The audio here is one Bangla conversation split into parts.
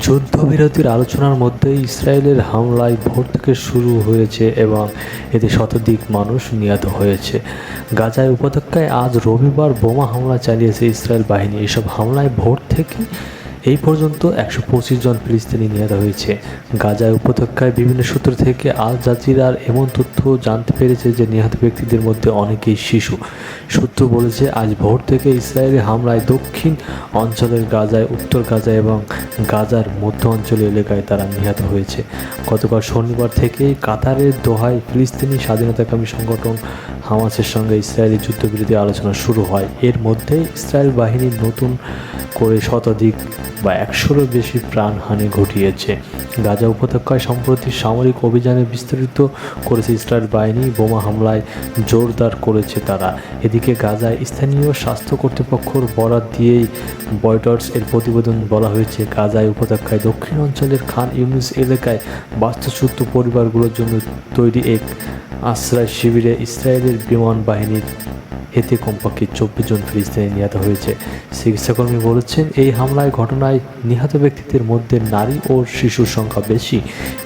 যুদ্ধবিরতির আলোচনার মধ্যে ইসরায়েলের হামলায় ভোর থেকে শুরু হয়েছে এবং এতে শতাধিক মানুষ নিহত হয়েছে। গাজায় উপত্যকায় আজ রবিবার বোমা হামলা চালিয়েছে ইসরায়েল বাহিনী। এসব হামলায় ভোর থেকে এই পর্যন্ত 125 জন ফিলিস্তিনি নিহত হয়েছে। গাজায় উপত্যকায় বিভিন্ন সূত্র থেকে আল জাজিরার এমন তথ্য জানতে পেরেছে যে নিহত ব্যক্তিদের মধ্যে অনেকেই শিশু। সূত্র বলেছে, আজ ভোর থেকে ইসরায়েলি হামলায় দক্ষিণ অঞ্চলের গাজায়, উত্তর গাজা এবং গাজার মধ্য অঞ্চলীয় এলাকায় তারা নিহত হয়েছে। গতকাল শনিবার থেকেই কাতারের দোহায় ফিলিস্তিনি স্বাধীনতাকামী সংগঠন হামাসের সঙ্গে ইসরায়েলি যুদ্ধবিরতি আলোচনা শুরু হয়। এর মধ্যে ইসরায়েল বাহিনী নতুন করে শতাধিক বা 100-এরও বেশি প্রাণহানি ঘটিয়েছে। গাজা উপত্যকায় সম্প্রতি সামরিক অভিযানে বিস্তারিত করেছে ইসরায়েল বাহিনী। বোমা হামলায় জোরদার করেছে তারা। এদিকে গাজায় স্থানীয় স্বাস্থ্য কর্তৃপক্ষের বরাত দিয়েই রয়টার্স এর প্রতিবেদন বলা হয়েছে, গাজায় উপত্যকায় দক্ষিণ অঞ্চলের খান ইউনিস এলাকায় বাস্তুচ্যুত পরিবারগুলোর জন্য তৈরি এক আশ্রয় শিবিরে ইসরায়েলের বিমান বাহিনীর এতে কমপক্ষে 24 জন ফিলিস্তিনি নিহত হয়েছে। চিকিৎসাকর্মী বলেছেন, এই ঘটনায় নিহত ব্যক্তিদের মধ্যে নারী ও শিশুর সংখ্যা বেশি।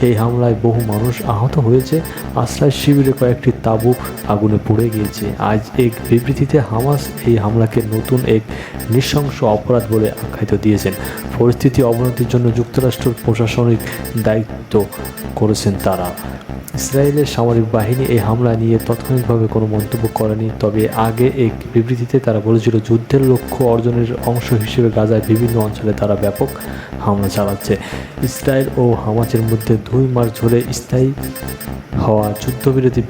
এই হামলায় বহু মানুষ আহত হয়েছে। আশ্রয় শিবিরে কয়েকটি তাঁবু আগুনে পুড়ে গিয়েছে। আজ এক বিবৃতিতে হামাস এই হামলাকে নতুন এক নৃশংস অপরাধ বলে আখ্যায়িত দিয়েছেন। পরিস্থিতি অবনতির জন্য যুক্তরাষ্ট্রের প্রশাসনিক দায়িত্ব করেছেন তারা। ইসরায়েলের সামরিক বাহিনী এই হামলা নিয়ে তাৎক্ষণিকভাবে কোনো মন্তব্য করেনি, তবে আগে এক বিবৃতিতে তারা বলেছিল, যুদ্ধের লক্ষ্য অর্জনের অংশ হিসেবে গাজার বিভিন্ন অঞ্চলে তারা ব্যাপক হামলা চালাচ্ছে। ইসরায়েল ও হামাসের মধ্যে 2 মাস ধরে স্থায়ী হওয়া যুদ্ধবিরতি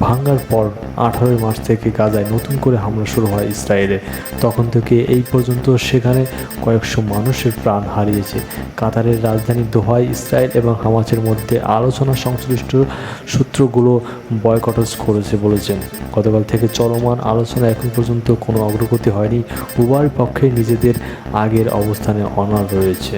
ভাঙার পর 18 মার্চ থেকে গাজায় নতুন করে হামলা শুরু হয় ইসরায়েলে। তখন থেকে এই পর্যন্ত সেখানে কয়েকশো মানুষের প্রাণ হারিয়েছে। কাতারের রাজধানী দোহায় ইসরায়েল এবং হামাসের মধ্যে আলোচনা সংশ্লিষ্ট সূত্রগুলো বয়কট করেছে বলেছেন। গতকাল থেকে চলমান আলোচনা এখন পর্যন্ত কোনো অগ্রগতি হয়নি। উভয় পক্ষে নিজেদের আগের অবস্থানে অনড় রয়েছে।